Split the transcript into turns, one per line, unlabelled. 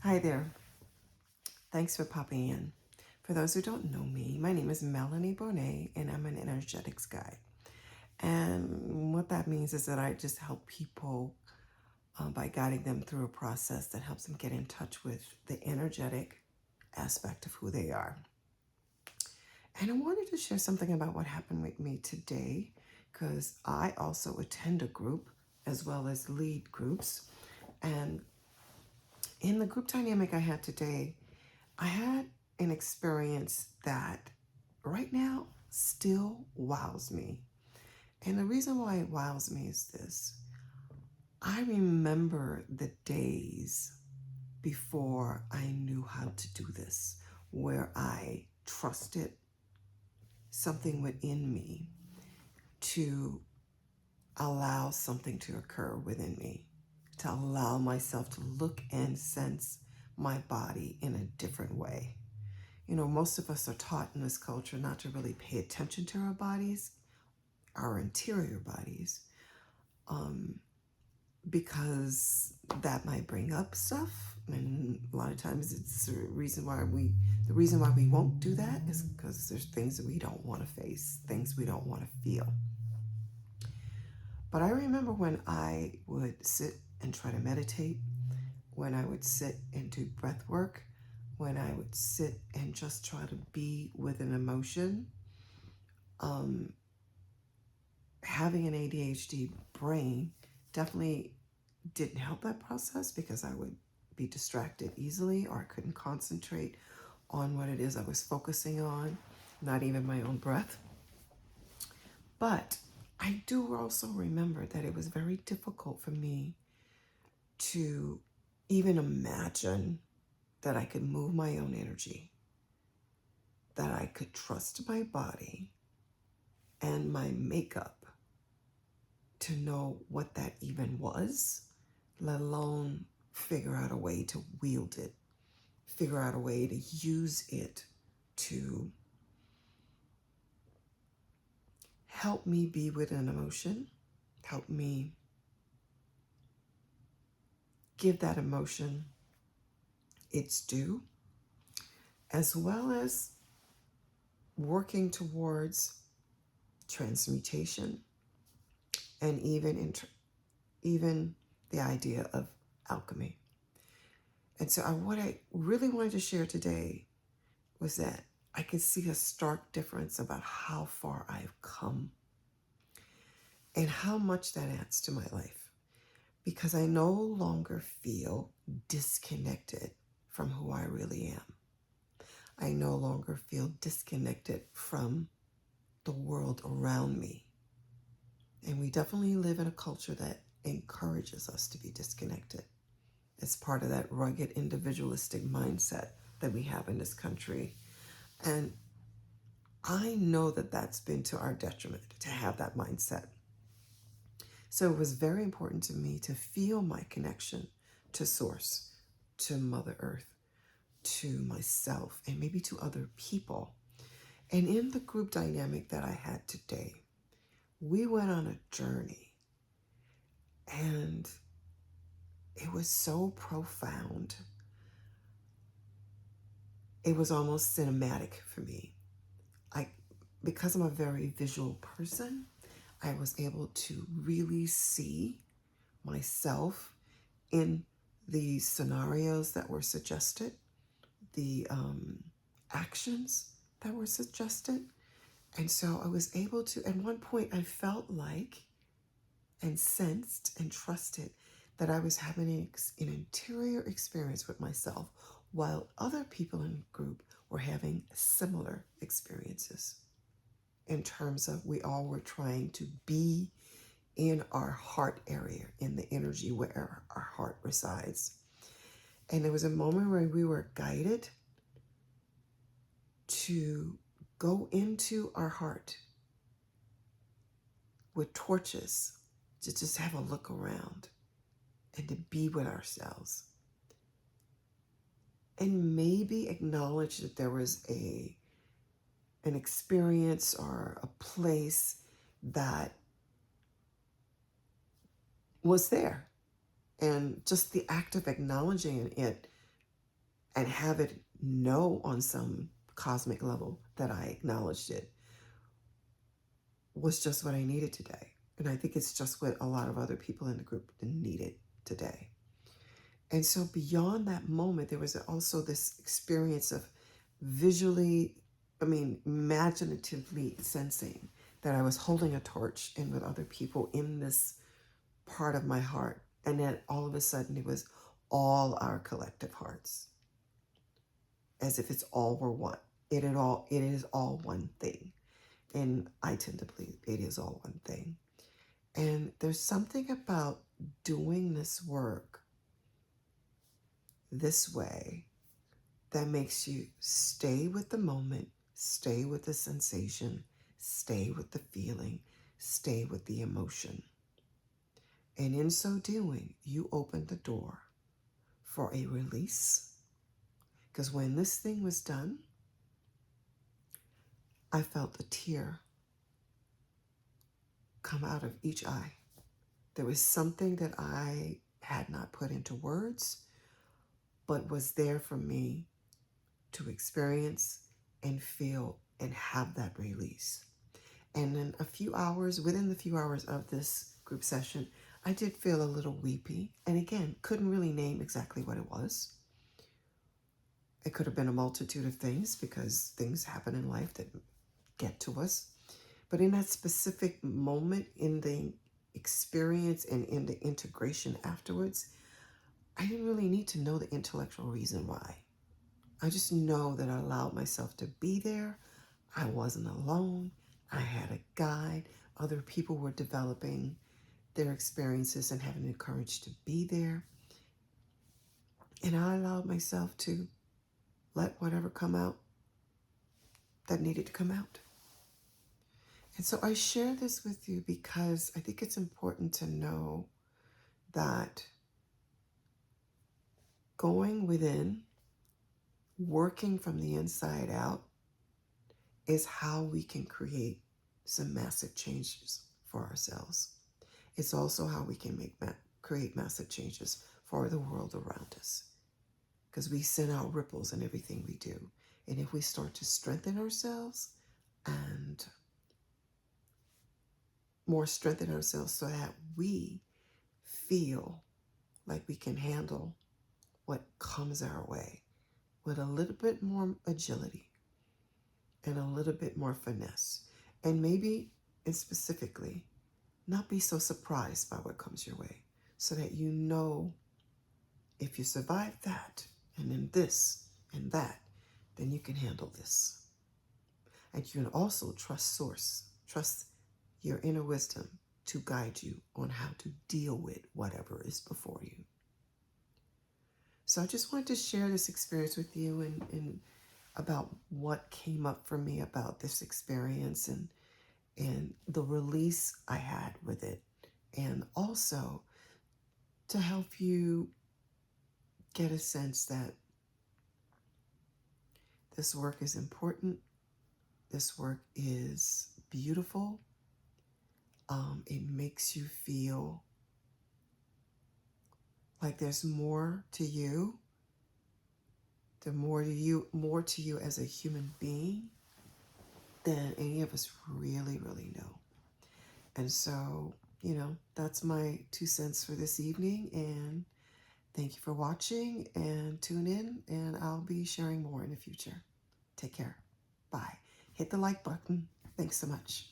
Hi there. Thanks for popping in. For those who don't know me, my name is Melanie Bonet, and I'm an energetics guide. And what that means is that I just help people by guiding them through a process that helps them get in touch with the energetic aspect of who they are. And I wanted to share something about what happened with me today because I also attend a group as well as lead groups. And in the group dynamic I had today, I had an experience that right now still wows me. And the reason why it wows me is this. I remember the days before I knew how to do this, where I trusted something within me to allow something to occur within me, to allow myself to look and sense my body in a different way. You know, most of us are taught in this culture not to really pay attention to our bodies, our interior bodies, because that might bring up stuff. And a lot of times it's the reason why we won't do that is because there's things that we don't want to face, things we don't want to feel. But I remember when I would sit and try to meditate, when I would sit and do breath work, when I would sit and just try to be with an emotion, having an ADHD brain definitely didn't help that process because I would be distracted easily or I couldn't concentrate on what it is I was focusing on, not even my own breath. But I do also remember that it was very difficult for me to even imagine that I could move my own energy, that I could trust my body and my makeup to know what that even was, let alone figure out a way to wield it, figure out a way to use it to help me be with an emotion, help me give that emotion its due, as well as working towards transmutation and even the idea of alchemy. And so what I really wanted to share today was that I could see a stark difference about how far I've come and how much that adds to my life. Because I no longer feel disconnected from who I really am. I no longer feel disconnected from the world around me. And we definitely live in a culture that encourages us to be disconnected. It's part of that rugged individualistic mindset that we have in this country. And I know that that's been to our detriment to have that mindset. So it was very important to me to feel my connection to Source, to Mother Earth, to myself, and maybe to other people. And in the group dynamic that I had today, we went on a journey, and it was so profound. It was almost cinematic for me. Because I'm a very visual person, I was able to really see myself in the scenarios that were suggested, the actions that were suggested. And so I was able to, at one point, I felt like and sensed and trusted that I was having an interior experience with myself while other people in the group were having similar experiences in terms of we all were trying to be in our heart area, in the energy where our heart resides. And there was a moment where we were guided to go into our heart with torches to just have a look around and to be with ourselves. And maybe acknowledge that there was an experience or a place that was there. And just the act of acknowledging it and have it know on some cosmic level that I acknowledged it was just what I needed today. And I think it's just what a lot of other people in the group needed today. And so beyond that moment, there was also this experience of imaginatively sensing that I was holding a torch and with other people in this part of my heart. And then all of a sudden it was all our collective hearts, as if it's all were one. It is all one thing. And I tend to believe it is all one thing. And there's something about doing this work this way that makes you stay with the moment, stay with the sensation, stay with the feeling, stay with the emotion. And in so doing, you open the door for a release. Because when this thing was done, I felt a tear come out of each eye. There was something that I had not put into words, but was there for me to experience and feel and have that release. And in within the few hours of this group session, I did feel a little weepy. And again, couldn't really name exactly what it was. It could have been a multitude of things because things happen in life that get to us. But in that specific moment, in the experience and in the integration afterwards, I didn't really need to know the intellectual reason why. I just know that I allowed myself to be there. I wasn't alone. I had a guide. Other people were developing their experiences and having the courage to be there. And I allowed myself to let whatever come out that needed to come out. And so I share this with you because I think it's important to know that going within, working from the inside out, is how we can create some massive changes for ourselves. It's also how we can create massive changes for the world around us. Because we send out ripples in everything we do. And if we start to strengthen ourselves and strengthen ourselves so that we feel like we can handle what comes our way with a little bit more agility and a little bit more finesse. And maybe, and specifically, not be so surprised by what comes your way, so that you know if you survive that and then this and that, then you can handle this. And you can also trust source, trust your inner wisdom to guide you on how to deal with whatever is before you. So I just wanted to share this experience with you and about what came up for me about this experience and the release I had with it. And also to help you get a sense that this work is important. This work is beautiful. It makes you feel like there's more to you. There's more to you as a human being than any of us really, really know. And so, that's my 2 cents for this evening. And thank you for watching, and tune in, and I'll be sharing more in the future. Take care. Bye. Hit the like button. Thanks so much.